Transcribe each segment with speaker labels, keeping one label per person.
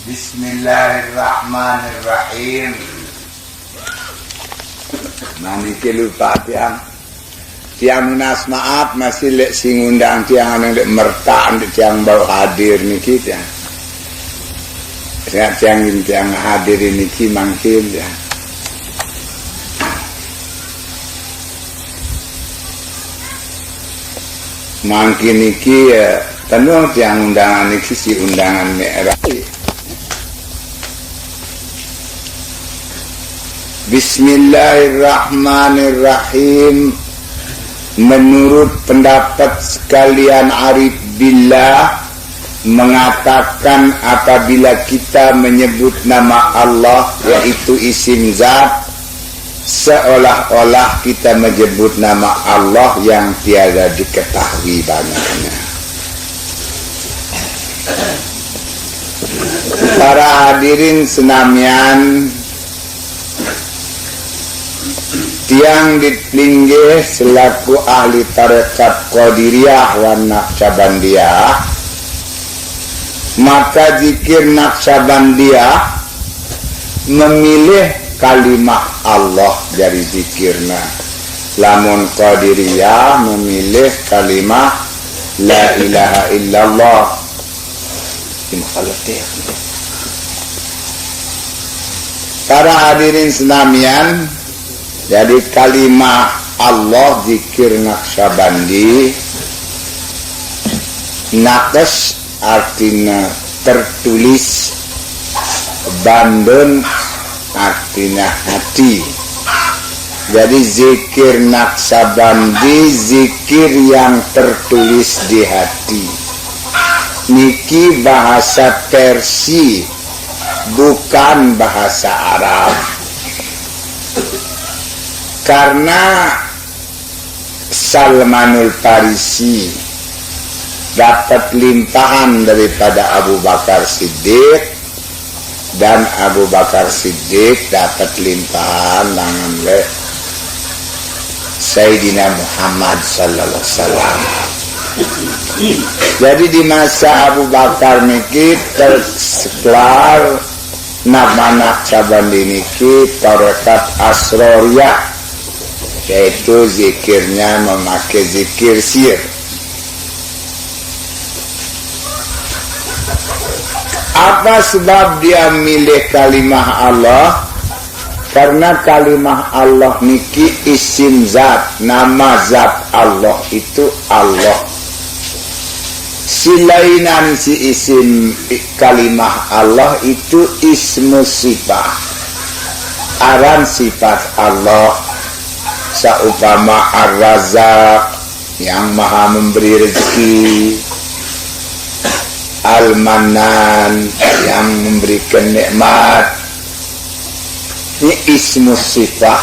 Speaker 1: Bismillahirrahmanirrahim. Maniki lupa tiang nunas maaf masih lek sing undang tiang anu lek mertaan tiang baru hadir niki tiang. Tiang hadir niki mangkil ya. Mangkil niki ya tenung tiang undangan niki si undangan merah. Bismillahirrahmanirrahim. Menurut pendapat sekalian arif billah mengatakan apabila kita menyebut nama Allah yaitu isim zat seolah-olah kita menyebut nama Allah yang tiada diketahui banyaknya. Para hadirin senamian, tiang ditlingge selaku ahli tarekat Qadiriyah wan Naqsabandiyah, maka zikir Naqsabandiyah memilih kalimah Allah dari zikirna. Lamun Qadiriyah memilih kalimah la ilaha illallah. Para hadirin senamian, jadi kalimah Allah zikir Naqsabandi, naqs artinya tertulis, bandun artinya hati. Jadi zikir Naqsabandi zikir yang tertulis di hati. Niki bahasa Persia, bukan bahasa Arab. Karena Salmanul Farisi dapat limpahan daripada Abu Bakar Siddiq, dan Abu Bakar Siddiq dapat limpahan dengan Sayyidina Muhammad sallallahu alaihi wasallam. Jadi di masa Abu Bakar niki terseklar nama Naqsabandi niki tarekat Asroriyah, yaitu zikirnya memakai zikir sir. Apa sebab dia milih kalimah Allah? Karena kalimah Allah niki isim zat, nama zat Allah itu Allah. Silainan si isim kalimah Allah itu ismu sifat, aran sifat Allah. Saumpama Ar-Razzaq yang maha memberi rezeki, Al-Mannan yang memberikan nikmat, ini ismu sifat.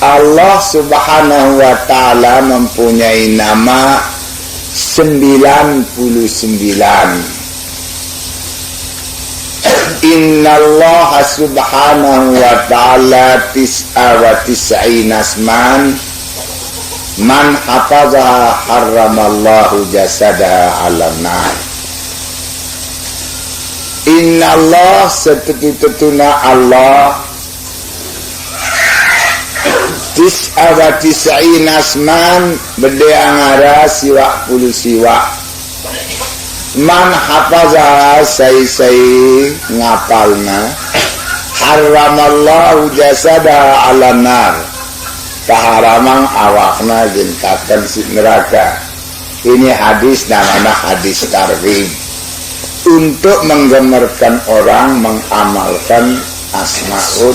Speaker 1: Allah subhanahu wa ta'ala mempunyai nama 99. Innallaha subhanahu wa ta'ala tis'a wa tis'ina asman man hafazaha harramallahu jasadaha ala nar. Innallah setetu-tetuna Allah tis'a wa tis'ina asman bedeangara siwa puluh siwa. Man hafazaha say ngapalna harramallahu jasadaha ala nar, kaharamang awakna jentakan si neraka. Ini hadis namanya hadis targhib, untuk menggemarkan orang mengamalkan asmaul,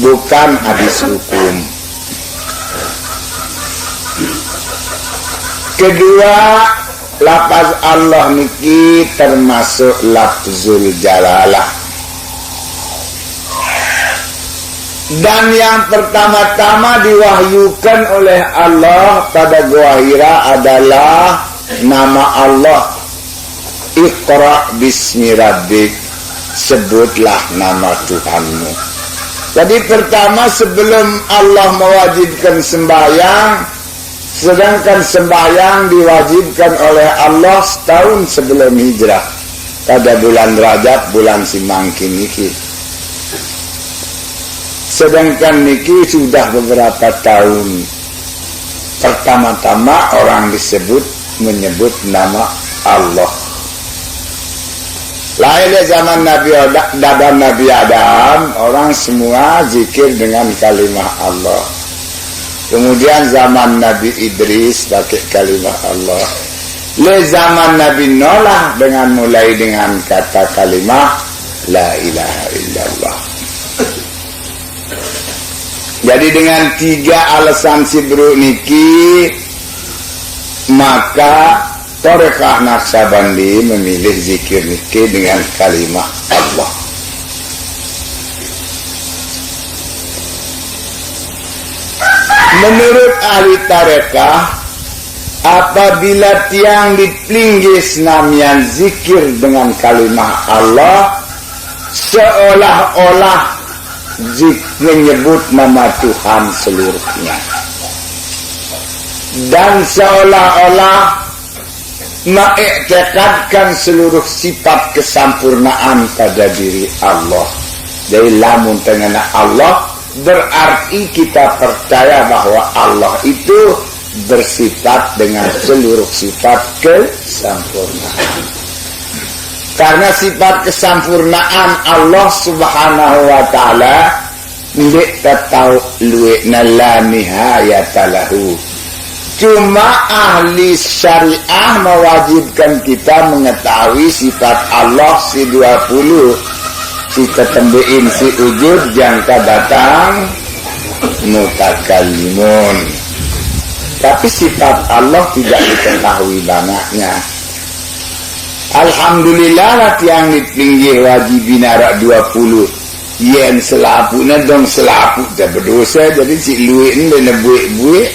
Speaker 1: bukan hadis hukum. Kedua, lafaz Allah niki termasuk lafzul jalalah. Dan yang pertama-tama diwahyukan oleh Allah pada gua Hira adalah nama Allah. Iqra bismi rabbik, sebutlah nama Tuhanmu. Jadi pertama sebelum Allah mewajibkan sembahyang, sedangkan sembahyang diwajibkan oleh Allah setahun sebelum hijrah. pada bulan Rajab, bulan Simangkin niki. Sedangkan niki sudah beberapa tahun pertama-tama orang menyebut nama Allah. Lahirnya zaman Nabi Adam, orang semua zikir dengan kalimah Allah. Kemudian zaman Nabi Idris pakai kalimah Allah. Zaman Nabi Noah mulai dengan kata kalimah La ilaha illallah. Jadi dengan 3 alasan Sibruk niki, maka Tarekah Naqsabandi memilih zikir niki dengan kalimah Allah. Menurut ahli tarekah, apabila tiang dipelinggis namian zikir dengan kalimah Allah, seolah-olah menyebut nama Tuhan seluruhnya, dan seolah-olah mengiktikadkan seluruh sifat kesempurnaan pada diri Allah. Jadi lamun tengena Allah, berarti kita percaya bahwa Allah itu bersifat dengan seluruh sifat kesempurnaan. Karena sifat kesempurnaan Allah subhanahu wa ta'ala ndik tahu luwekna la nihayatalahu. Cuma ahli syariah mewajibkan kita mengetahui sifat Allah si 20. Si ketembein si ujud jangka datang mutakallimun. Tapi sifat Allah tidak diketahui banyaknya. Alhamdulillah lah tiang ditinggi wajibina rak 20. Yen selapuna dong selapu dah berdosa, jadi si luik ni dan buik-buik.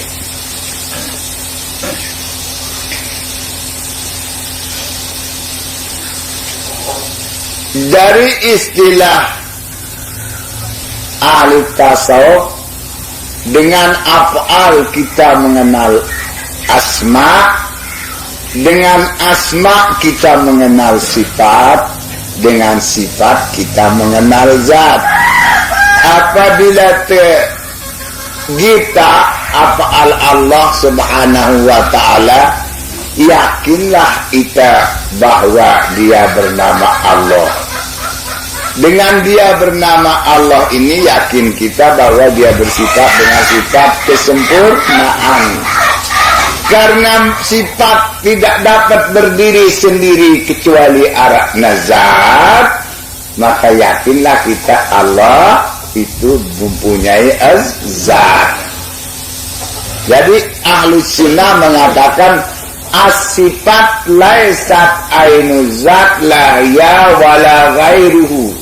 Speaker 1: Dari istilah ahli tasawuf, dengan af'al kita mengenal asma, dengan asma kita mengenal sifat, dengan sifat kita mengenal zat. Apabila kita af'al Allah subhanahu wa ta'ala, yakinlah kita bahwa dia bernama Allah. Dengan dia bernama Allah ini, yakin kita bahwa dia bersifat dengan sifat kesempurnaan. Karena sifat tidak dapat berdiri sendiri kecuali arah nazar, maka yakinlah kita Allah itu mempunyai zat. Jadi ahlu sunnah mengatakan as-sifat laisat ainu zat la ya wala ghairuhu.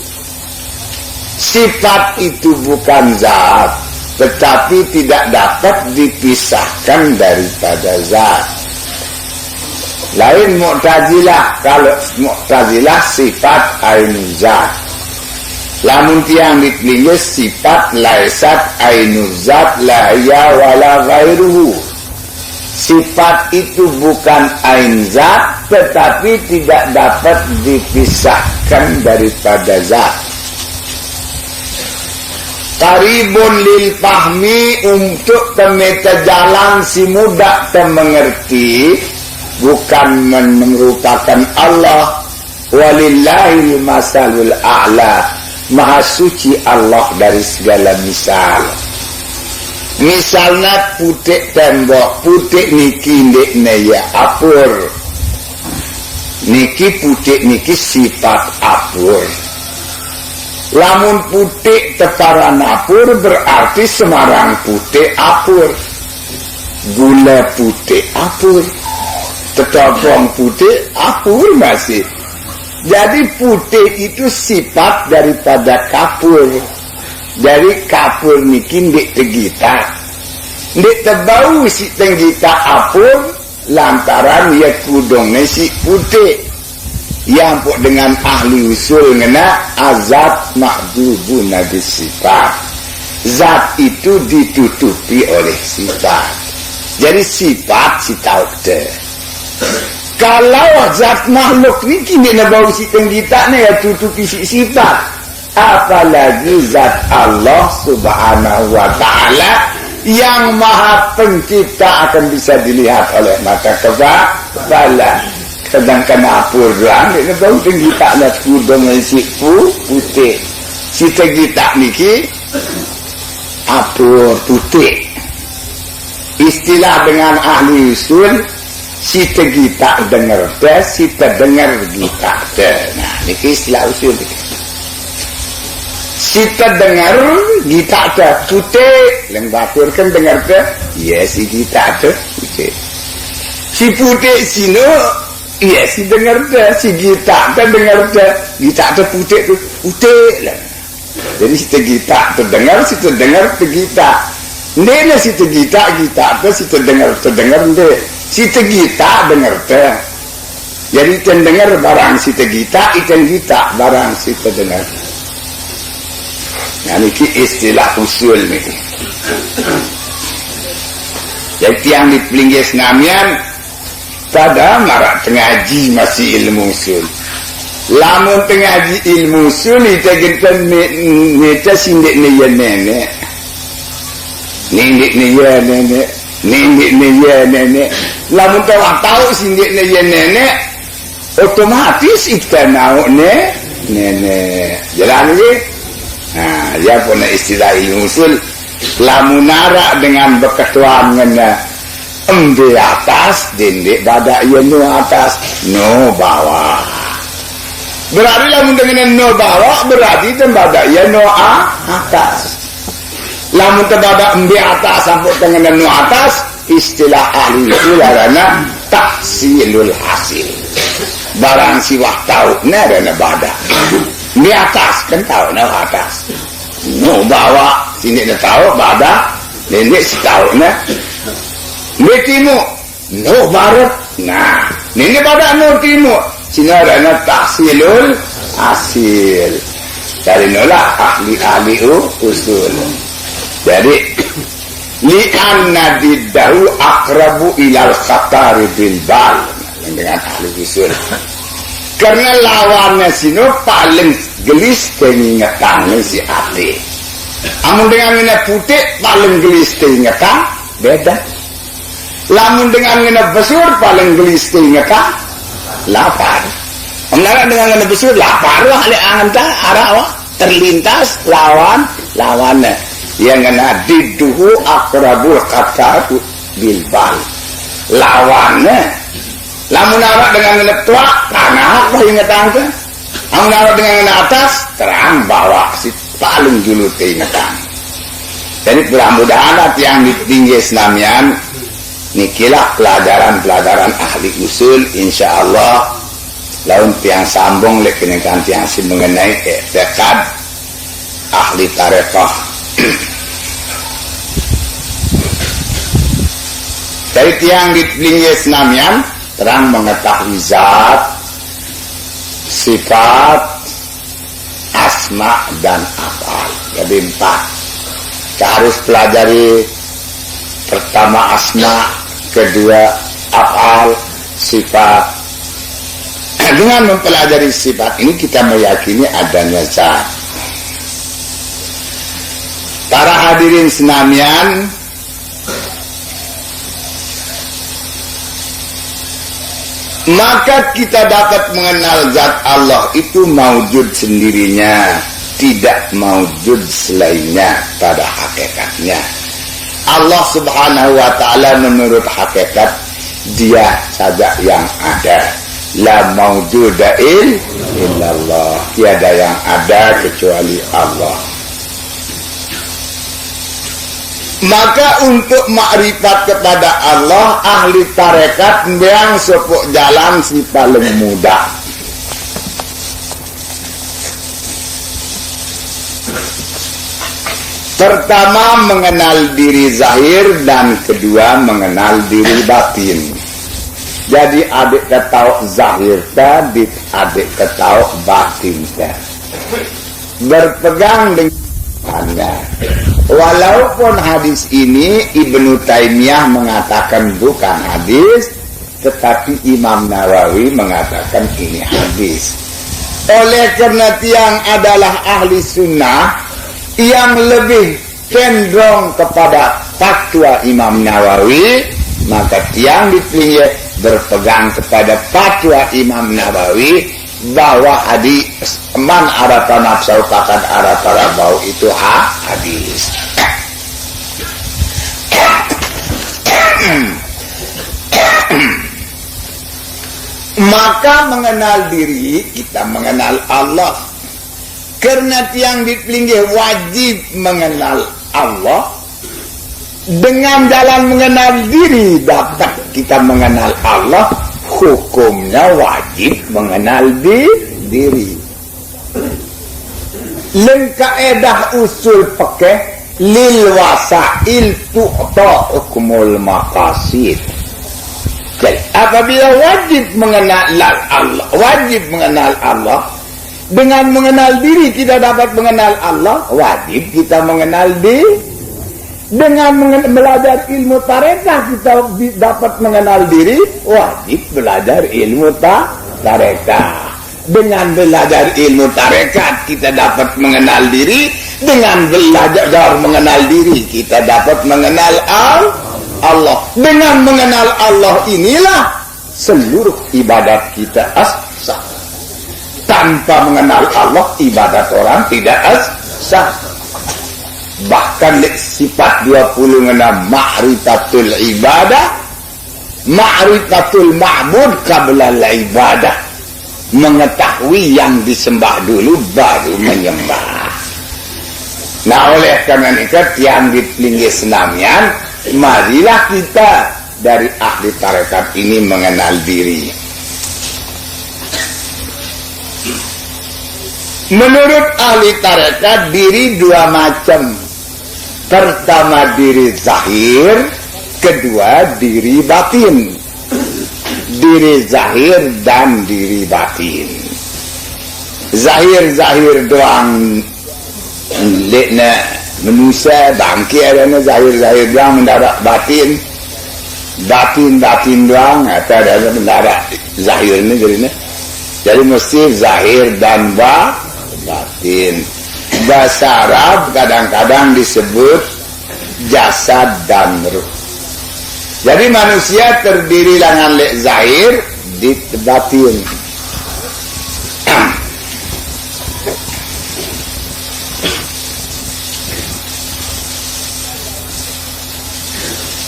Speaker 1: Sifat itu bukan zat, tetapi tidak dapat dipisahkan daripada zat. Lain Mu'tazilah. Kalau Mu'tazilah sifat ainu zat, lamun tiang ditulis sifat laisat ainu zat la ya wala ghairuhu. Sifat itu bukan ain zat, tetapi tidak dapat dipisahkan daripada zat. Qaribun lil fahmi, untuk temeta jalan si mudah mengerti, bukan merupakan Allah. Walillahil masalul a'la, maha suci Allah dari segala misal. Misalnya putih tembok, putih niki ndekne ya apur. Niki putih niki sifat apur. Lamun putih teparan apur berarti Semarang putih apur. Gula putih apur. Tetapong putih apur masih. Jadi putih itu sifat daripada kapur. Dari kapur niki ndik tegita. Ndik tebau si tenggita apur lantaran ya kudongnya si putih. Yang pun dengan ahli usul ngena azat ma'dubun nabis sifat. Zat itu ditutupi oleh sifat. Jadi sifat si tahu deh. Kalau zat makhluk ni kini nak bau siteng kita ni ya tutupi sifat, apalagi zat Allah Subhanahu wa Ta'ala yang Maha Pencipta akan bisa dilihat oleh mata kepala. Sedangkan apa orang ni nak bau siteng kita nak kudung si putih, siteng kita niki apa putih. Istilah dengan ahli usul, sita gita dengar dah, sita dengar gita dah. Nah, ini istilah usul. Sita dengar gita dah putih, lembakur kan dengar dah, ya si gita dah putih. Si putih sini, ya si dengar dah, si gita dah dengar dah, gita dah putih tu putih lah. Jadi sita gita terdengar, sita dengar tergita. Nene si tegita kita tu si terdengar nde si tegita dengar teh. Jadi terdengar barang si tegita ikan kita barang si terdengar. Nah ini istilah usul ni. Jadi yang di Pelingges Namian pada marak tengaji masih ilmu usul. Lamun tengaji ilmu usul itu kita meta sindik ni ya nenek. Nindik ni ya nenek, nindik ni ya nenek. Lamun tahu sindik ni ya nenek, otomatis kita nauk nenek. Jalan ni, dia punya istilah ilmu usul. Lamun narak dengan berketuaan dengan embe atas, dindik badak ya no atas, no bawah. Berarti lamun dengan no bawah, berarti tembadak ya no atas. Lamun terbada embe atas sampai dengan nu atas, istilah ahli usul adalah tahsilul hasil. Barang siwah tahu na dana bada. Embe atas kan tahu na atas. Nu bawa sini na tahu bada, nenek si tahu na. Embe timur, nu barat. Nah, nenek bada nu timur. Sini ada tahsilul hasil. Dari nolah ahli usul. Jadi li'anna diddahu akrabu ilal khatari bil bal dengan ahli usul. Karena lawannya sini paling gelis keingetannya si ati. Amun dengan mina putih paling gelis keingetan beda. Lamun dengan mina besar paling gelis keingetan lapar. Omnara dengan mina besar lapar lah ale anta arah terlintas lawannya. Yang kena diduhu akrabul kataru bilbal lawannya lamun awak dengan ngetua tanah apa ingatan ke lamun awak dengan atas terang bawah si paling dulu ingatan. Jadi mudah-mudahan yang ditinggi Islamian nikilah pelajaran-pelajaran ahli usul insyaallah laun tiang sambung lekenekan tiang si mengenai tekad ahli tarekah. Dari tiang di Pelingges Namian terang mengetahui zat, sifat, asma dan afal. Jadi 4. Kita harus pelajari pertama asma, kedua afal, sifat. Dengan mempelajari sifat ini kita meyakini adanya zat. Para hadirin senamian, maka kita dapat mengenal zat Allah itu maujud sendirinya, tidak maujud selainnya pada hakikatnya. Allah Subhanahu wa Ta'ala menurut hakikat dia saja yang ada. La maujuda illallah, tiada yang ada kecuali Allah. Maka untuk makrifat kepada Allah, ahli tarekat yang sepuk jalan si paling mudah. Pertama mengenal diri zahir dan kedua mengenal diri batin. Jadi adik ketahu zahir tadi, adik ketahu batin tadi. Berpegang dengan walaupun hadis ini Ibnu Taimiyah mengatakan bukan hadis, tetapi Imam Nawawi mengatakan ini hadis. Oleh karena tiang adalah ahli sunnah yang lebih cenderung kepada fatwa Imam Nawawi, maka tiang dipilih berpegang kepada fatwa Imam Nawawi bahwa hadis man arafa nafsahu faqad arafa rabbahu itu hadis. Maka mengenal diri, kita mengenal Allah. Karena tiang dipinggir wajib mengenal Allah. Dengan jalan mengenal diri dapat kita mengenal Allah. Hukumnya wajib mengenal diri. Lengkaedah usul pakai lil wasail tu'ta hukmul maqasid. Jadi, apabila wajib mengenal Allah, dengan mengenal diri kita dapat mengenal Allah, wajib kita mengenal diri. Dengan belajar ilmu tarekat kita dapat mengenal diri, wajib belajar ilmu tarekat. Dengan belajar ilmu tarekat kita dapat mengenal diri, dengan belajar mengenal diri kita dapat mengenal Allah. Dengan mengenal Allah inilah seluruh ibadat kita sah. Tanpa mengenal Allah, ibadat orang tidak sah. Bahkan sifat 26 ma'rifatul ibadah, ma'rifatul ma'bud qabla al-ibadah. Mengetahui yang disembah dulu baru menyembah. Nah, oleh karena itu yang dipilih senamian, marilah kita dari ahli tarekat ini mengenal diri. Menurut ahli tarekat, diri dua macam. Pertama diri zahir, kedua diri batin. Diri zahir dan diri batin. Zahir doang lekna manusia bangkit adanya zahir doang mendarat batin doang atau ada mendarat zahir ni jadi mesti zahir dan batin. Bahasa Arab kadang-kadang disebut jasad dan ruh. Jadi manusia terdiri dengan lek zahir di batin.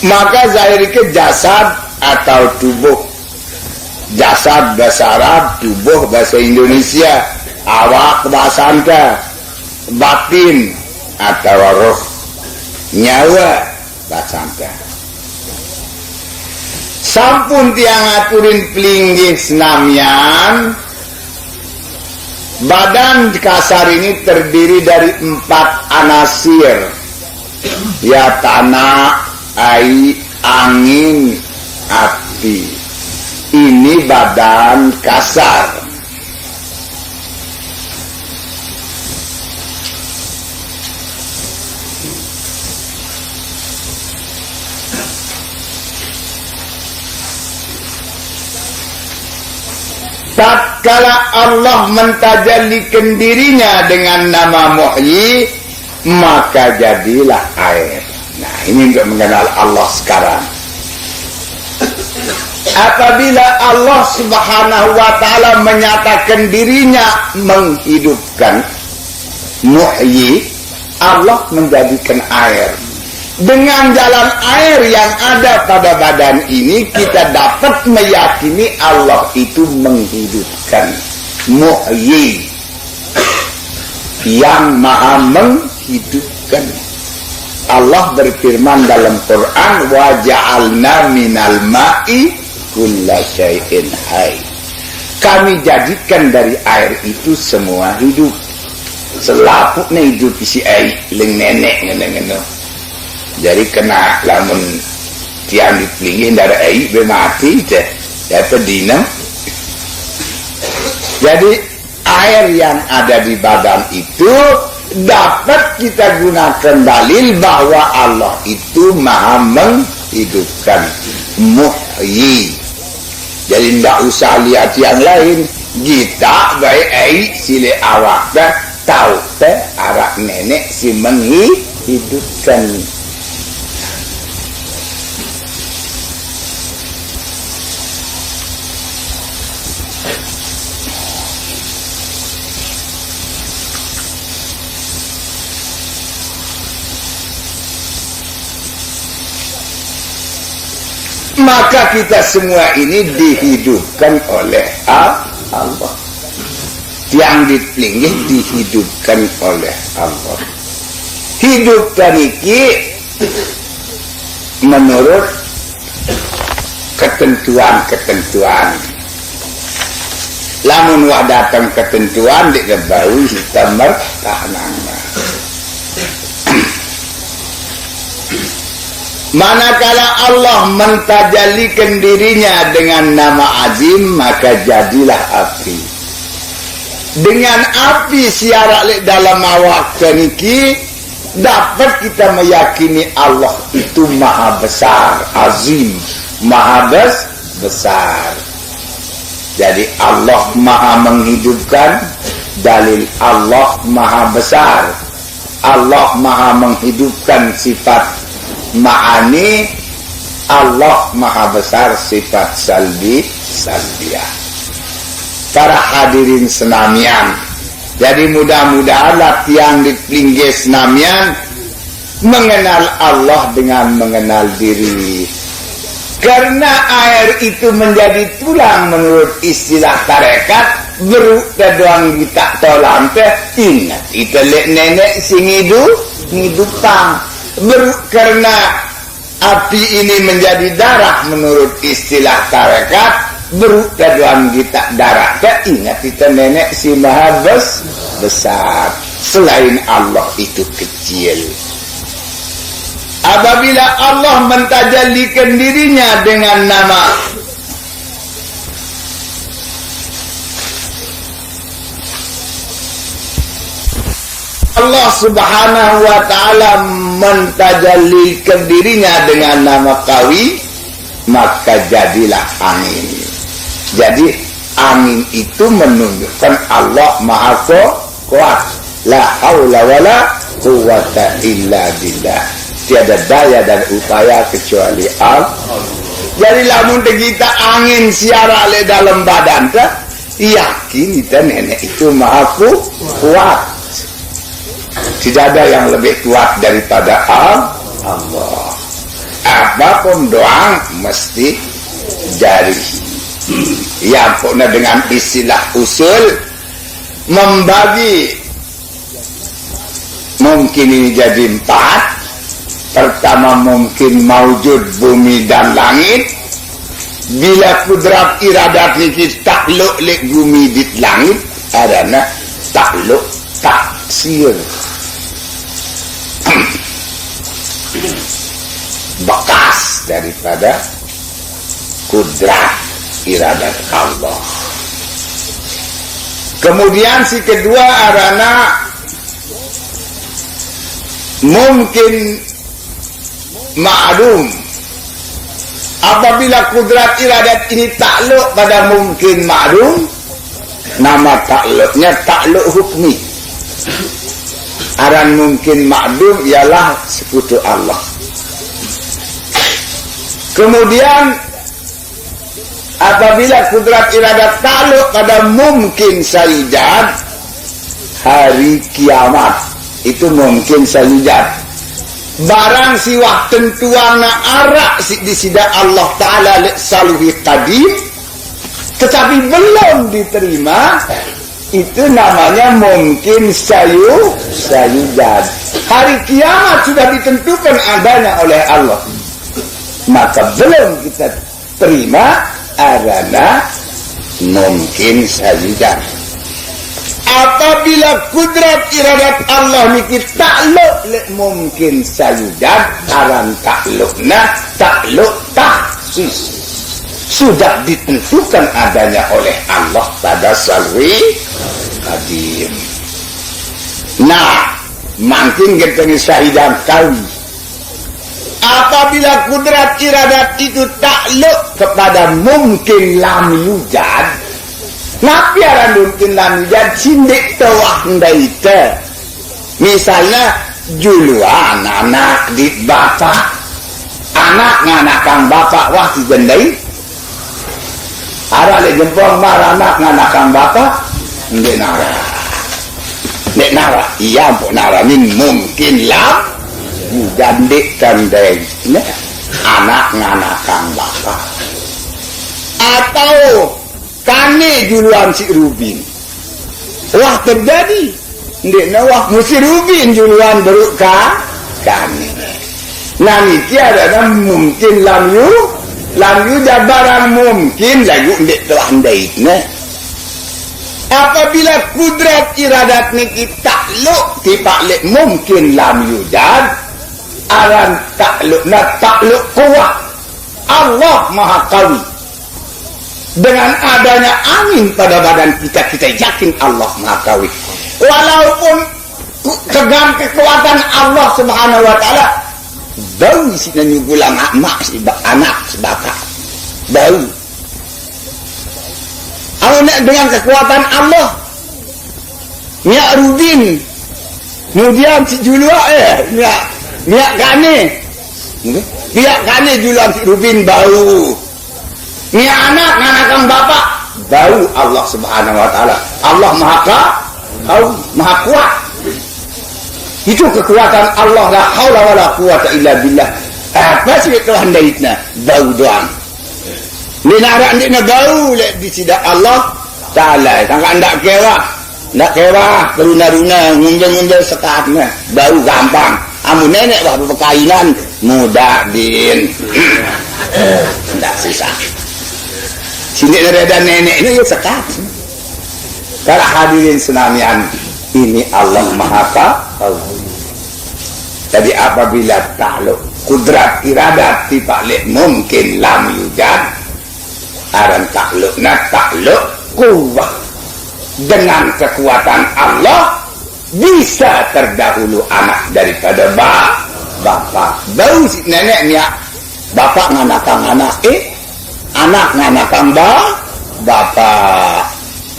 Speaker 1: Maka zahir itu jasad atau tubuh. Jasad bahasa Arab, tubuh bahasa Indonesia, awak bahasa Anda, batin atau roh, nyawa bahasa Anda. Sampun tiang aturin pelinggih senamian, badan kasar ini terdiri dari 4 anasir, ya tanah, air, angin, api. Ini badan kasar. Tatkala Allah mentajallikan dirinya dengan nama Muhyi, maka jadilah air. Nah, ini untuk mengenal Allah sekarang. Apabila Allah Subhanahu wa ta'ala menyatakan dirinya menghidupkan, Muhyi, Allah menjadikan air. Dengan jalan air yang ada pada badan ini, kita dapat meyakini Allah itu menghidupkan. Muhyi, yang maha menghidupkan. Allah berfirman dalam Quran, wa ja'alna minal ma'i kulla syai'in hayy. Kami jadikan dari air itu semua hidup. Selapuknya hidup isi air, leng nenek ngene-ngene. Jadi kena lamun tiang dipelingin dari air bermati deh, ya terdina. Jadi air yang ada di badan itu dapat kita gunakan dalil bahwa Allah itu maha menghidupkan, Muhyi. Jadi tidak usah lihat yang lain. Kita baik sile awak dah tahu teh arak nenek si menghidupkan. Maka kita semua ini dihidupkan oleh Allah. Yang dipinggih dihidupkan oleh Allah. Hidupkan iki menurut ketentuan-ketentuan. Lamun wah datang ketentuan dikebaui hitam mertahanana. Manakala Allah mentajalikan dirinya dengan nama azim, maka jadilah api. Dengan api siarak dalam awak niki dapat kita meyakini Allah itu maha besar, azim, maha besar. Jadi Allah maha menghidupkan, dalil Allah maha besar. Allah maha menghidupkan sifat ma'ani, Allah maha besar sifat salbiyah. Para hadirin senamian, jadi mudah-mudahan latihan di pinggir senamian mengenal Allah dengan mengenal diri. Karena air itu menjadi tulang menurut istilah tarekat, berukta doang kita tolam teh ingat itu nenek sing ngidupang. Karena api ini menjadi darah menurut istilah tarekat, berukta doang kita darah teh ingat itu nenek si maha besar. Selain Allah itu kecil. Apabila Allah mentajallikan dirinya dengan nama Allah subhanahu wa ta'ala mentajallikan dirinya dengan nama kawi, maka jadilah angin. Jadi angin itu menunjukkan Allah maha kuat. La haula wala quwwata illa billah. Tiada daya dan upaya kecuali Allah. Jadi lamun kita angin siara le dalam badan ta, yakin kita nenek itu maha kuat. Tidak ada yang lebih kuat daripada Allah. Apapun doang mesti jari. Ya pokoknya dengan istilah usul membagi, mungkin ini jadi 4. Pertama mungkin maujud bumi dan langit. Bila kudrat iradat ini takluk lek bumi di langit, adanya takluk taksir. Bekas daripada kudrat iradat Allah. Kemudian si kedua arana mungkin ma'lum. Apabila kudrat iradat ini takluk pada mungkin ma'lum, nama takluknya takluk hukmi. Aran mungkin ma'lum ialah sekutu Allah. Kemudian apabila kudrat iradat takluk pada mungkin sayyidad, hari kiamat itu mungkin sayyidad. Barang siwah tentuana arak di sida Allah Ta'ala saluhi qadim, tetapi belum diterima, itu namanya mungkin sayyidad. Hari kiamat sudah ditentukan adanya oleh Allah, maka belum kita terima adanya mungkin sayyidad. Apabila kudrat iradat Allah niki takluk lek mungkin sayyidad, aran taklukna takluk taksis. Sudah ditentukan adanya oleh Allah pada salwi qadim. Nah, mungkin kita ni syahidan kawi. apabila kudrat iradat itu takluk kepada mungkin lam yujad, napi aran mungkin lam yujad sindik tawah ndaita. Misalnya juluan anak di bapak, anak nganakang bapak wah dijendai. Ara le jempong mar anak nganakang bapak ndek nara. Ndek nara iya mpok nara min mungkin lam jandek tandai anak nganakang bapak. Atau kane juluan si Rubin. Wah terjadi. Ndek nawah mesti Rubin juluan beruka kane. Nah ini ada mungkin lam yu jabaran mungkin lagu ndek telah ndaitna. Apabila kudrat iradat niki takluk tipak mungkin lam yujad, aran takluk kuat. Allah Maha Kawi. Dengan adanya angin pada badan kita, kita yakin Allah Maha Kawi. Walaupun kekuatan Allah Subhanahu wa taala bau si nyugulang mak si anak sebaka bau. Awak dengan kekuatan Allah Nya Rubin kemudian si Julua Nya Kane Julua si Rubin bau. Nya anak nganakang bapak bau. Allah Subhanahu wa taala Allah Maha kuat. Itu kekuatan Allah, la haula wala quwata illa billah. Apa sih telah ndaitna bau doang. Nara ndekna bau le di sidak Allah taala. Tangka ndak kewa beruna-runa ngumbel-ngumbel sekatna bau gampang. Amun nenek wah bekainan mudah din. Ndak susah. Sini reda nenek ini ya sekat. Para hadirin senamian, ini Allah Maha Tahu. Jadi apabila takluk kudrat iradat tipalik mungkin lam yujad, aran takluk kuwah. Dengan kekuatan Allah bisa terdahulu anak daripada bapak. Bau si nenek niak bapak nganakang anak anak nganakang bapak.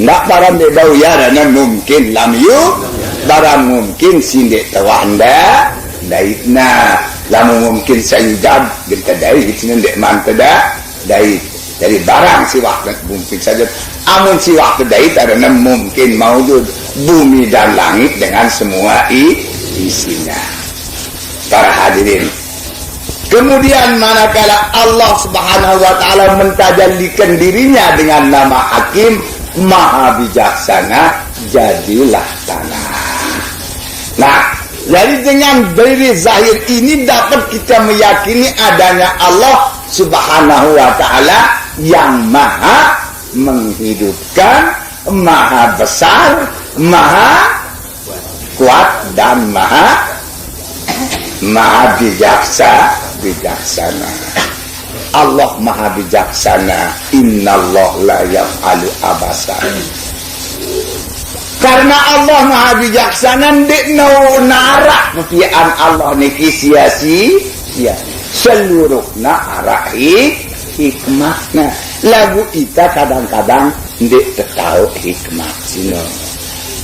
Speaker 1: Ndak barang de bau ya dana mungkin lam yu barang mungkin sindek tawanda daitna lamu mungkin sayudad kita dait sini dek mantada dait dari barang si waktu mungkin saja amun si waktu dait ada mungkin maujud bumi dan langit dengan semua isinya. Para hadirin, kemudian manakala Allah Subhanahu wa taala mentajallikan dirinya dengan nama Hakim Maha Bijaksana, jadilah tanah. Nah, jadi dengan dari zahir ini dapat kita meyakini adanya Allah Subhanahu wa taala yang maha menghidupkan, maha besar, maha kuat dan maha bijaksana. Allah Maha Bijaksana. Innallah la yaf'alu abasa. Karena Allah Maha Bijaksana ndik narak kepian Allah niki sia-sia. Seluruhna arahi hikmahna. Lagu kita kadang-kadang ndik tahu hikmah sino.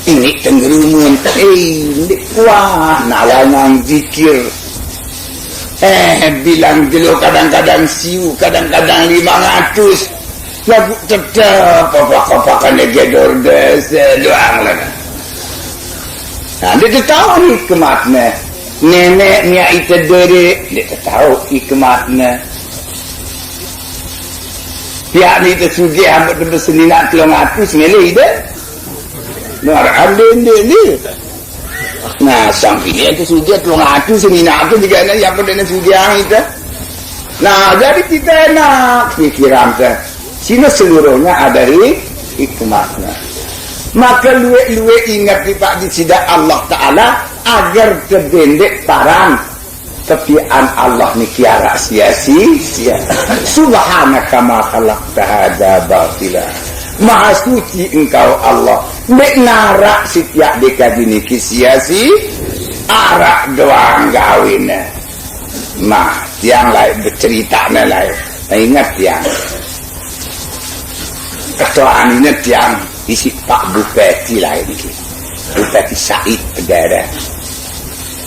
Speaker 1: Ini tenggerumun ndik wah nalanang zikir. Bilang dulu kadang-kadang siu, kadang-kadang 500 lagu tetap apa-apakan gedor desa doang lah. Nah, dia tahu hikmatnya. Neneknya itu dari dia tahu hikmatnya. Pihak ni itu sugih ambut bersenina 300 milih dah. Luar anden ni. Nah, sampingnya itu sudah telung semina itu juga ada yang pada sudah itu. Nah, jadi kita enak pikiran ke sini seluruhnya ada hikmahnya. Maka luwe ingat di sidak Allah Taala agar terdendek parang kepian Allah ni kiara sia-sia. Subhanaka ma khalaqta hadza batila. Maha suci engkau Allah. Nek narak setiap dekade niki sia-sia arak doang gawin. Nah, tiang lain bercerita lain. Ingat tiang. Ketuaan ini tiang isi Pak Bupati lain ini. Bupati Said Pedara.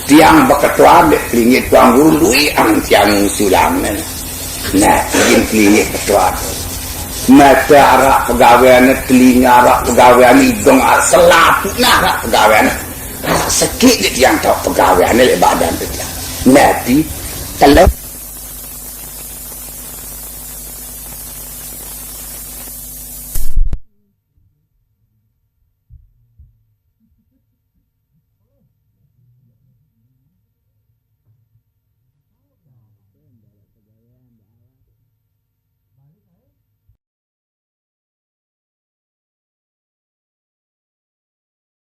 Speaker 1: Tiang berketuaan dek kelingit tuang gului ang tiang usulang. Nah, ingin kelingit ketuaan. Mata arak pegawaiannya, telinga arak pegawaiannya, hidung arak selaput arak pegawaiannya. Arak sekit dia tiang tahu pegawaiannya lebat dan tiang. Nabi kalau